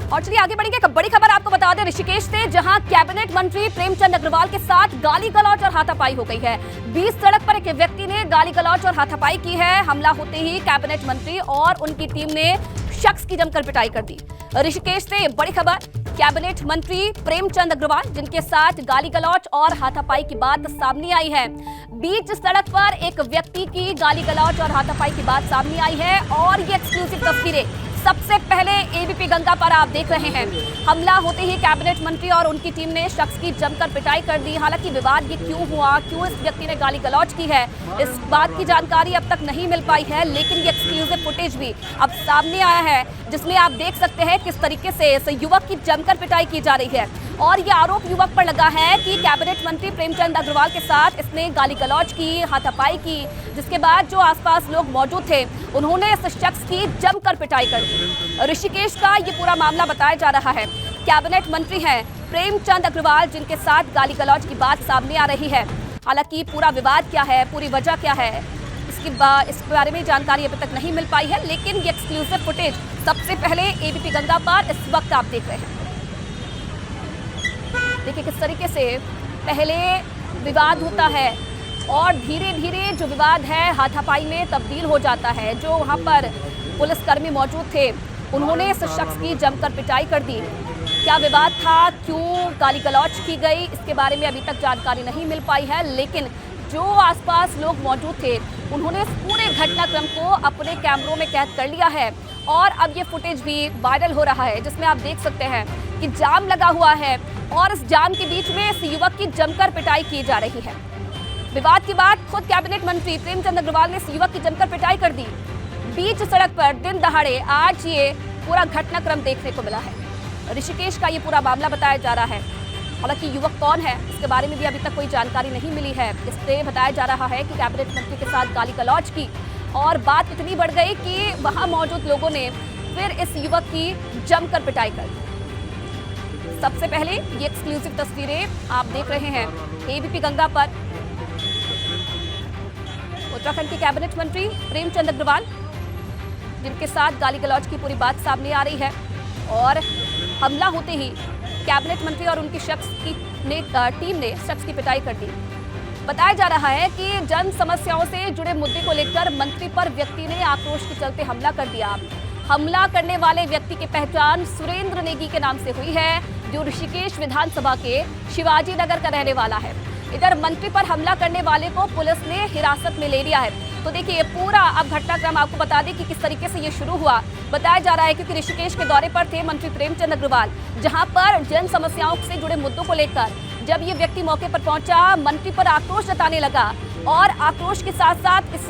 और चलिए आगे बढ़ेंगे। एक बड़ी खबर आपको बता दें ऋषिकेश से, जहां कैबिनेट मंत्री प्रेमचंद अग्रवाल के साथ गाली गलौज और हाथापाई हो गई है। बीच सड़क पर एक व्यक्ति ने गाली गलौज और हाथापाई की है। हमला होते ही कैबिनेट मंत्री और उनकी टीम ने शख्स की जमकर पिटाई कर दी। ऋषिकेश से बड़ी खबर, कैबिनेट मंत्री प्रेमचंद अग्रवाल जिनके साथ गाली गलौज और हाथापाई की बात सामने आई है। बीच सड़क पर एक व्यक्ति की गाली गलौज और हाथापाई की बात सामने आई है और ये एक्सक्लूसिव तस्वीरें सबसे पहले एबीपी गंगा पर आप देख रहे हैं। हमला होते ही कैबिनेट मंत्री और उनकी टीम ने शख्स की जमकर पिटाई कर दी। हालांकि विवाद ये क्यों हुआ, क्यों इस व्यक्ति ने गाली गलौज की है, इस बात की जानकारी अब तक नहीं मिल पाई है, लेकिन ये एक्सक्लूसिव फुटेज भी अब सामने आया है जिसमें आप देख सकते हैं किस तरीके से इस युवक की जमकर पिटाई की जा रही है। और ये आरोप युवक पर लगा है कि कैबिनेट मंत्री प्रेमचंद अग्रवाल के साथ इसने गाली गलौज की, हाथापाई की, जिसके बाद जो आसपास लोग मौजूद थे उन्होंने इस शख्स की जमकर पिटाई कर दी। ऋषिकेश का ये पूरा मामला बताया जा रहा है। कैबिनेट मंत्री हैं प्रेमचंद अग्रवाल जिनके साथ गाली गलौज की बात सामने आ रही है। हालांकि पूरा विवाद क्या है, पूरी वजह क्या है, इस बारे में जानकारी अभी तक नहीं मिल पाई है, लेकिन ये एक्सक्लूसिव फुटेज सबसे पहले एबीपी गंगा पर इस वक्त आप देख रहे हैं। देखिए किस तरीके से पहले विवाद होता है और धीरे धीरे जो विवाद है हाथापाई में तब्दील हो जाता है। जो वहां पर पुलिसकर्मी मौजूद थे उन्होंने इस शख्स की जमकर पिटाई कर दी। क्या विवाद था, क्यों गाली गलौज की गई, इसके बारे में अभी तक जानकारी नहीं मिल पाई है, लेकिन जो आसपास लोग मौजूद थे उन्होंने इस पूरे घटनाक्रम को अपने कैमरों में कैद कर लिया है। और अब ये फुटेज भी वायरल हो रहा है जिसमें आप देख सकते हैं कि जाम लगा हुआ है और इस जाम के बीच में इस युवक की जमकर पिटाई की जा रही है। विवाद के बाद खुद कैबिनेट मंत्री प्रेमचंद अग्रवाल ने इस युवक की जमकर पिटाई कर दी। बीच सड़क पर दिन दहाड़े आज ये पूरा घटनाक्रम देखने को मिला है। ऋषिकेश का ये पूरा मामला बताया जा रहा है। हालांकि युवक कौन है इसके बारे में भी अभी तक कोई जानकारी नहीं मिली है। इससे बताया जा रहा है कि कैबिनेट मंत्री के साथ गाली गलौज की और बात इतनी बढ़ गई कि वहां मौजूद लोगों ने फिर इस युवक की जमकर पिटाई कर दी। सबसे पहले ये एक्सक्लूसिव तस्वीरें आप देख रहे हैं एबीपी गंगा पर। उत्तराखंड के कैबिनेट मंत्री प्रेमचंद अग्रवाल जिनके साथ गाली गलौज की पूरी बात सामने आ रही है और हमला होते ही कैबिनेट मंत्री और उनकी टीम ने शख्स की पिटाई कर दी। बताया जा रहा है कि जन समस्याओं से जुड़े मुद्दे को लेकर मंत्री पर व्यक्ति ने आक्रोश के चलते हमला कर दिया। हमला करने वाले व्यक्ति की पहचान सुरेंद्र नेगी के नाम से हुई है, जो ऋषिकेश विधानसभा के शिवाजी नगर का रहने वाला है। इधर मंत्री पर हमला करने वाले को पुलिस ने हिरासत में ले लिया है। तो देखिए पूरा अब घटनाक्रम आपको बता दें कि किस तरीके से ये शुरू हुआ। बताया जा रहा है क्योंकि ऋषिकेश के दौरे पर थे मंत्री प्रेमचंद अग्रवाल, जहां पर जन समस्याओं से जुड़े मुद्दों को लेकर जब ये व्यक्ति मौके पर पहुंचा, मंत्री पर आक्रोश जताने लगा और आक्रोश के साथ साथ इस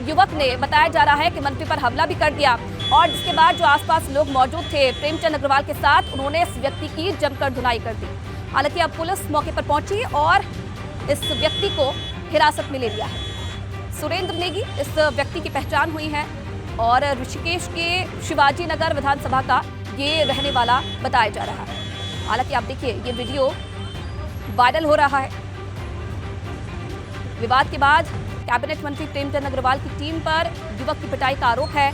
युवक ने बताया जा रहा है कि मंत्री पर हमला भी कर दिया। और जिसके बाद जो आसपास लोग मौजूद थे प्रेमचंद अग्रवाल के साथ, उन्होंने इस व्यक्ति की जमकर धुनाई कर दी। हालांकि अब पुलिस मौके पर पहुंची और इस व्यक्ति को हिरासत में ले लिया है। सुरेंद्र नेगी इस व्यक्ति की पहचान हुई है और ऋषिकेश के शिवाजी नगर विधानसभा का ये रहने वाला बताया जा रहा है। हालांकि आप देखिए ये वीडियो वायरल हो रहा है। विवाद के बाद कैबिनेट मंत्री प्रेमचंद अग्रवाल की टीम पर युवक की पिटाई का आरोप है।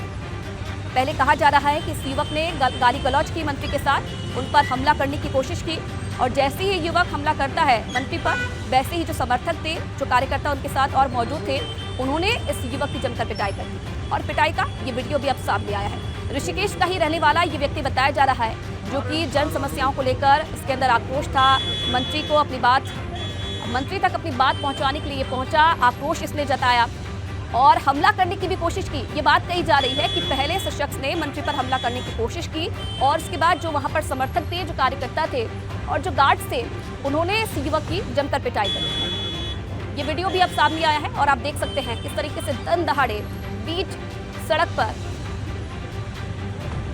पहले कहा जा रहा है कि इस युवक ने गाली गलौज की मंत्री के साथ, उन पर हमला करने की कोशिश की और जैसे ही युवक हमला करता है मंत्री पर, वैसे ही जो समर्थक थे, जो कार्यकर्ता उनके साथ और मौजूद थे, उन्होंने इस युवक की जमकर पिटाई कर दी। और पिटाई का ये वीडियो भी अब सामने आया है। ऋषिकेश का ही रहने वाला ये व्यक्ति बताया जा रहा है, जो कि जन समस्याओं को लेकर इसके अंदर आक्रोश था। मंत्री तक अपनी बात पहुंचाने के लिए पहुंचा, आक्रोश इसने जताया और हमला करने की भी कोशिश की। ये बात कही जा रही है कि पहले इस शख्स ने मंत्री पर हमला करने की कोशिश की और उसके बाद जो वहां पर समर्थक थे, जो कार्यकर्ता थे और जो गार्ड्स थे, उन्होंने इस युवक की जमकर पिटाई कर दी। ये वीडियो भी अब सामने आया है और आप देख सकते हैं किस तरीके से दिन दहाड़े बीच सड़क पर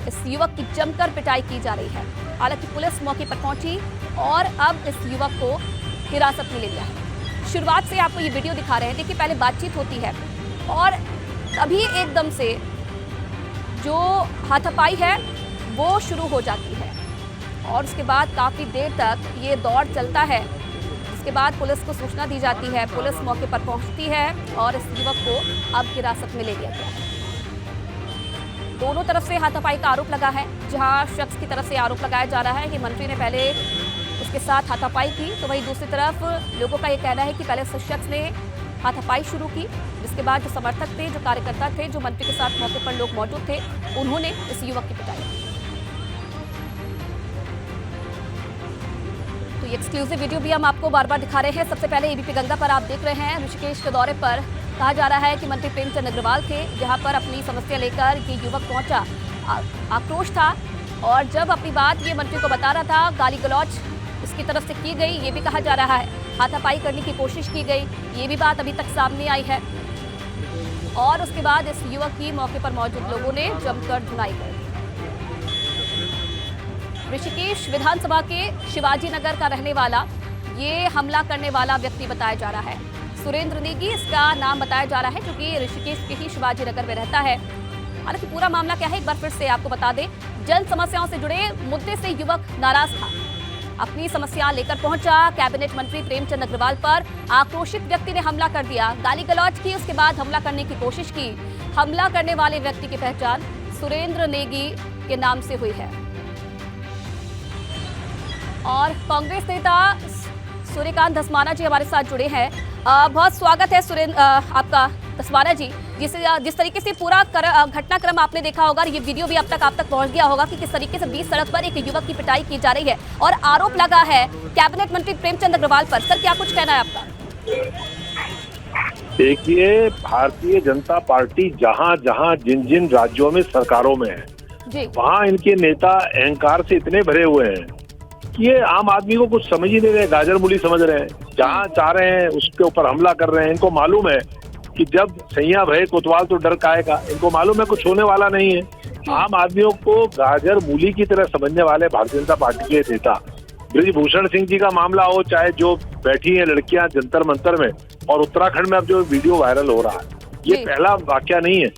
इस युवक की जमकर पिटाई की जा रही है। हालांकि पुलिस मौके पर पहुंची और अब इस युवक को हिरासत में ले लिया है। शुरुआत से आपको ये वीडियो दिखा रहे हैं। देखिए पहले बातचीत होती है और तभी एकदम से जो हाथापाई है वो शुरू हो जाती है और उसके बाद काफ़ी देर तक ये दौर चलता है। इसके बाद पुलिस को सूचना दी जाती है, पुलिस मौके पर पहुंचती है और इस युवक को अब हिरासत में ले लिया गया है। दोनों तरफ से हाथापाई का आरोप लगा है। जहां शख्स की तरफ से आरोप लगाया जा रहा है कि मंत्री ने पहले उसके साथ हाथापाई की, तो वहीं दूसरी तरफ लोगों का ये कहना है कि पहले उस शख्स ने हाथापाई शुरू की, जिसके बाद जो समर्थक थे, जो कार्यकर्ता थे, जो मंत्री के साथ मौके पर लोग मौजूद थे, उन्होंने इस युवक की पिटाई। तो ये एक्सक्लूसिव वीडियो भी हम आपको बार बार दिखा रहे हैं। सबसे पहले एबीपी गंगा पर आप देख रहे हैं ऋषिकेश के दौरे पर कहा जा रहा है कि मंत्री प्रेमचंद अग्रवाल थे, जहां पर अपनी समस्या लेकर ये युवक पहुंचा। आक्रोश था और जब अपनी बात ये मंत्री को बता रहा था, गाली गलौज इसकी तरफ से की गई, ये भी कहा जा रहा है। हाथापाई करने की कोशिश की गई, ये भी बात अभी तक सामने आई है। और उसके बाद इस युवक की मौके पर मौजूद लोगों ने जमकर धुनाई कर दी। ऋषिकेश विधानसभा के शिवाजी नगर का रहने वाला ये हमला करने वाला व्यक्ति बताया जा रहा है। सुरेंद्र नेगी इसका नाम बताया जा रहा है, जो कि ऋषिकेश के ही शिवाजी नगर में रहता है। हालांकि पूरा मामला क्या है एक बार फिर से आपको बता दें। जन समस्याओं से जुड़े मुद्दे से युवक नाराज था, अपनी समस्या लेकर पहुंचा। कैबिनेट मंत्री प्रेमचंद अग्रवाल पर आक्रोशित व्यक्ति ने हमला कर दिया, गाली गलौज की, उसके बाद हमला करने की कोशिश की। हमला करने वाले व्यक्ति की पहचान सुरेंद्र नेगी के नाम से हुई है। और कांग्रेस नेता सूर्यकांत धस्माना जी हमारे साथ जुड़े हैं। बहुत स्वागत है सुरेंद्र आपका धस्माना जी। जिस तरीके से पूरा घटनाक्रम आपने देखा होगा, ये वीडियो भी अब तक आप तक पहुंच गया होगा कि किस तरीके से बीच सड़क पर एक युवक की पिटाई की जा रही है और आरोप लगा है कैबिनेट मंत्री प्रेमचंद अग्रवाल पर। सर, क्या कुछ कहना है आपका? देखिए, भारतीय जनता पार्टी जहां जहां जिन जिन राज्यों में सरकारों में है जी, वहां इनके नेता अहंकार से इतने भरे हुए हैं कि ये आम आदमी को कुछ समझ ही नहीं रहे, गाजर मूली समझ रहे हैं। जहां चाह रहे हैं उसके ऊपर हमला कर रहे हैं। इनको मालूम है कि जब सैया भय कोतवाल तो डर काएगा। इनको मालूम है कुछ होने वाला नहीं है। आम आदमियों को गाजर मूली की तरह समझने वाले भारतीय जनता पार्टी के नेता बृजभूषण सिंह जी का मामला हो, चाहे जो बैठी हैं लड़कियां जंतर मंतर में, और उत्तराखंड में अब जो वीडियो वायरल हो रहा है, ये पहला वाकया नहीं है।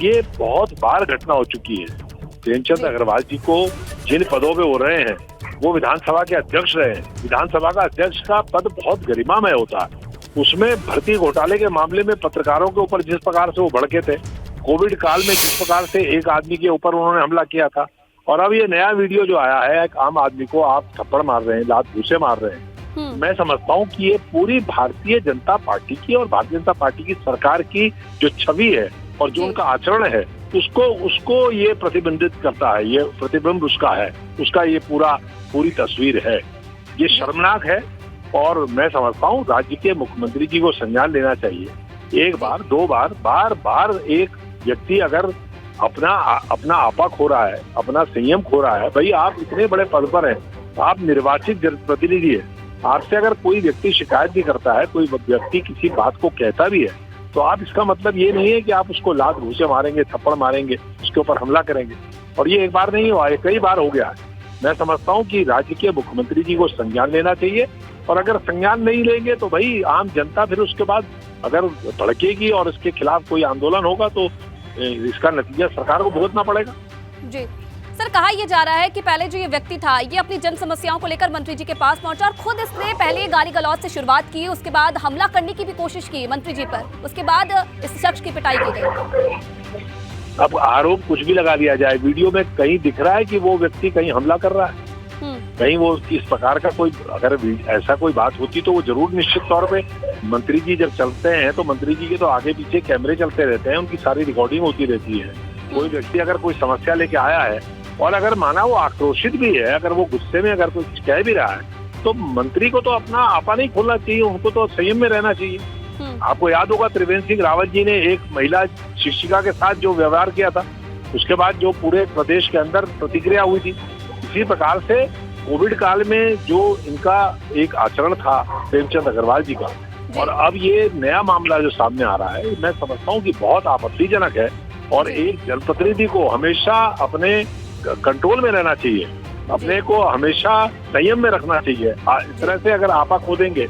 ये बहुत बार घटना हो चुकी है। प्रेमचंद अग्रवाल जी को जिन पदों पे हो रहे हैं, वो विधानसभा के अध्यक्ष रहे हैं। विधानसभा का अध्यक्ष का पद बहुत गरिमामय होता है। उसमें भर्ती घोटाले के मामले में पत्रकारों के ऊपर जिस प्रकार से वो भड़के थे, कोविड काल में जिस प्रकार से एक आदमी के ऊपर उन्होंने हमला किया था, और अब ये नया वीडियो जो आया है, एक आम आदमी को आप थप्पड़ मार रहे हैं, लात घूंसे मार रहे हैं। मैं समझता हूँ कि ये पूरी भारतीय जनता पार्टी की और भारतीय जनता पार्टी की सरकार की जो छवि है और जो उनका आचरण है, उसको ये प्रतिबंधित करता है। ये प्रतिबिंब उसका है, उसका ये पूरी तस्वीर है। ये शर्मनाक है और मैं समझता हूँ राज्य के मुख्यमंत्री जी को संज्ञान लेना चाहिए। एक बार, दो बार, बार एक व्यक्ति अगर अपना आपा खो रहा है, अपना संयम खो रहा है, भाई आप इतने बड़े पद पर हैं, आप निर्वाचित प्रतिनिधि है, आपसे अगर कोई व्यक्ति शिकायत भी करता है, कोई व्यक्ति किसी बात को कहता भी है, तो आप इसका मतलब ये नहीं है कि आप उसको लात घूंसे मारेंगे, थप्पड़ मारेंगे, उसके ऊपर हमला करेंगे। और ये एक बार नहीं हुआ, ये कई बार हो गया है। मैं समझता हूँ कि राज्य के मुख्यमंत्री जी को संज्ञान लेना चाहिए, और अगर संज्ञान नहीं लेंगे तो भाई आम जनता फिर उसके बाद अगर भड़केगी और इसके खिलाफ कोई आंदोलन होगा तो इसका नतीजा सरकार को भुगतना पड़ेगा। जी सर, कहा यह जा रहा है कि पहले जो ये व्यक्ति था, ये अपनी जन समस्याओं को लेकर मंत्री जी के पास पहुंचा और खुद इसने पहले गाली गलौज से शुरुआत की, उसके बाद हमला करने की भी कोशिश की मंत्री जी पर, उसके बाद इस शख्स की पिटाई की गई। अब आरोप कुछ भी लगा दिया जाए, वीडियो में कहीं दिख रहा है कि वो व्यक्ति कहीं हमला कर रहा है, कहीं वो इस प्रकार का कोई, अगर ऐसा कोई बात होती तो वो जरूर निश्चित तौर पे मंत्री जी जब चलते हैं तो मंत्री जी के तो आगे पीछे कैमरे चलते रहते हैं, उनकी सारी रिकॉर्डिंग होती रहती है। कोई व्यक्ति अगर कोई समस्या लेके आया है और अगर माना वो आक्रोशित भी है, अगर वो गुस्से में अगर कुछ कह भी रहा है, तो मंत्री को तो अपना आपा नहीं खोलना चाहिए, उनको तो संयम में रहना चाहिए। आपको याद होगा त्रिवेंद्र सिंह रावत जी ने एक महिला शिक्षिका के साथ जो व्यवहार किया था, उसके बाद जो पूरे प्रदेश के अंदर प्रतिक्रिया हुई थी। इसी प्रकार से कोविड काल में जो इनका एक आचरण था प्रेमचंद अग्रवाल जी का, और अब ये नया मामला जो सामने आ रहा है, मैं समझता हूँ कि बहुत आपत्तिजनक है। और एक जनप्रतिनिधि को हमेशा अपने कंट्रोल में रहना चाहिए, अपने को हमेशा संयम में रखना चाहिए। इस तरह से अगर आपा खो देंगे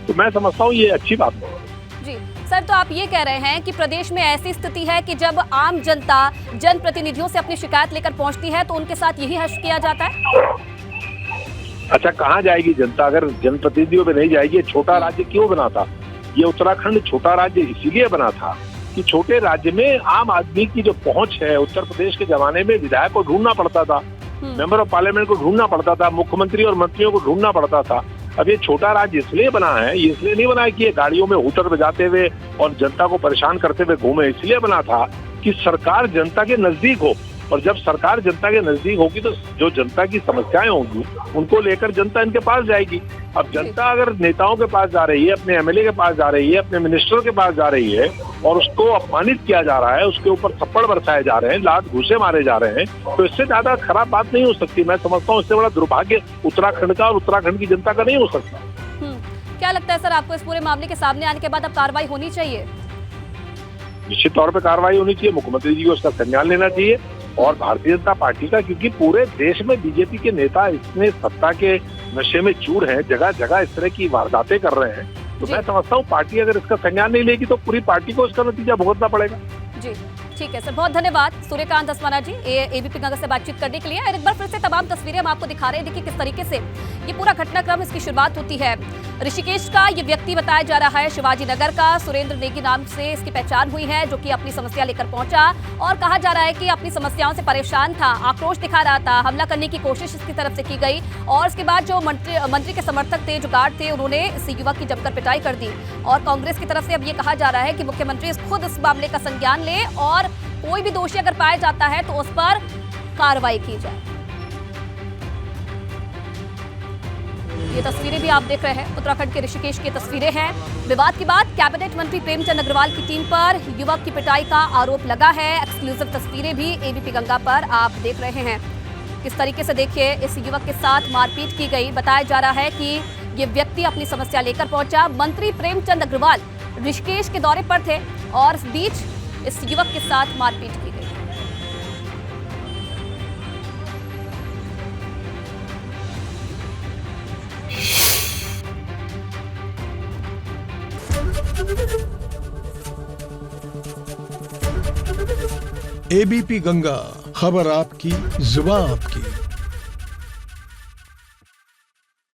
तो मैं समझता हूँ ये अच्छी बात नहीं है। जी सर, तो आप ये कह रहे हैं कि प्रदेश में ऐसी स्थिति है कि जब आम जनता जनप्रतिनिधियों से अपनी शिकायत लेकर पहुंचती है तो उनके साथ यही हर्ष किया जाता है। अच्छा, कहाँ जाएगी जनता अगर जनप्रतिनिधियों पे नहीं जाएगी? छोटा राज्य क्यों बना था? ये उत्तराखंड छोटा राज्य इसीलिए बना था कि छोटे राज्य में आम आदमी की जो पहुंच है, उत्तर प्रदेश के जमाने में विधायक को ढूंढना पड़ता था, मेंबर ऑफ पार्लियामेंट को ढूंढना पड़ता था, मुख्यमंत्री और मंत्रियों को ढूंढना पड़ता था। अब ये छोटा राज्य इसलिए बना है, ये इसलिए नहीं बना है कि ये गाड़ियों में हूटर बजाते हुए और जनता को परेशान करते हुए घूमे, इसलिए बना था कि सरकार जनता के नजदीक हो। और जब सरकार जनता के नजदीक होगी तो जो जनता की समस्याएं होंगी उनको लेकर जनता इनके पास जाएगी। अब जनता अगर नेताओं के पास जा रही है, अपने एमएलए के पास जा रही है, अपने मिनिस्टर के पास जा रही है और उसको अपमानित किया जा रहा है, उसके ऊपर थप्पड़ बरसाए जा रहे हैं, लात घूंसे मारे जा रहे हैं, तो इससे ज्यादा खराब बात नहीं हो सकती। मैं समझता हूँ इससे बड़ा दुर्भाग्य उत्तराखंड का और उत्तराखंड की जनता का नहीं हो सकता। क्या लगता है सर आपको, इस पूरे मामले के सामने आने के बाद अब कार्रवाई होनी चाहिए? निश्चित तौर पर कार्रवाई होनी चाहिए, मुख्यमंत्री जी को उसका संज्ञान लेना चाहिए और भारतीय जनता पार्टी का, क्योंकि पूरे देश में बीजेपी के नेता इतने सत्ता के नशे में चूर हैं, जगह जगह इस तरह की वारदातें कर रहे हैं, तो मैं समझता हूँ पार्टी अगर इसका संज्ञान नहीं लेगी तो पूरी पार्टी को इसका नतीजा भुगतना पड़ेगा। जी ठीक है सर, बहुत धन्यवाद सूर्यकांत धस्माना जी एबीपी गंगा से बातचीत करने के लिए। और एक बार फिर से तमाम तस्वीरें हम आपको दिखा रहे हैं। देखिए किस तरीके से ये पूरा घटनाक्रम, इसकी शुरुआत होती है ऋषिकेश का। ये व्यक्ति बताया जा रहा है शिवाजी नगर का, सुरेंद्र नेगी नाम से इसकी पहचान हुई है, जो कि अपनी समस्या लेकर पहुंचा और कहा जा रहा है कि अपनी समस्याओं से परेशान था, आक्रोश दिखा रहा था, हमला करने की कोशिश इसकी तरफ से की गई और उसके बाद जो मंत्री के समर्थक थे, जो गार्ड थे, उन्होंने इस युवक की जमकर पिटाई कर दी। और कांग्रेस की तरफ से अब ये कहा जा रहा है कि मुख्यमंत्री खुद इस मामले का संज्ञान ले और कोई भी दोषी अगर पाया जाता है तो उस पर कार्रवाई की जाए। ये तस्वीरें भी आप देख रहे हैं, उत्तराखंड के ऋषिकेश की तस्वीरें हैं। विवाद के बाद कैबिनेट मंत्री प्रेमचंद अग्रवाल की टीम पर युवक की पिटाई का आरोप लगा है। एक्सक्लूसिव तस्वीरें भी एबीपी गंगा पर आप देख रहे हैं। किस तरीके से देखिए इस युवक के साथ मारपीट की गई। बताया जा रहा है कि ये व्यक्ति अपनी समस्या लेकर पहुंचा। मंत्री प्रेमचंद अग्रवाल ऋषिकेश के दौरे पर थे और इस बीच इस युवक के साथ मारपीट की गई। एबीपी गंगा, खबर आपकी, जुबान आपकी।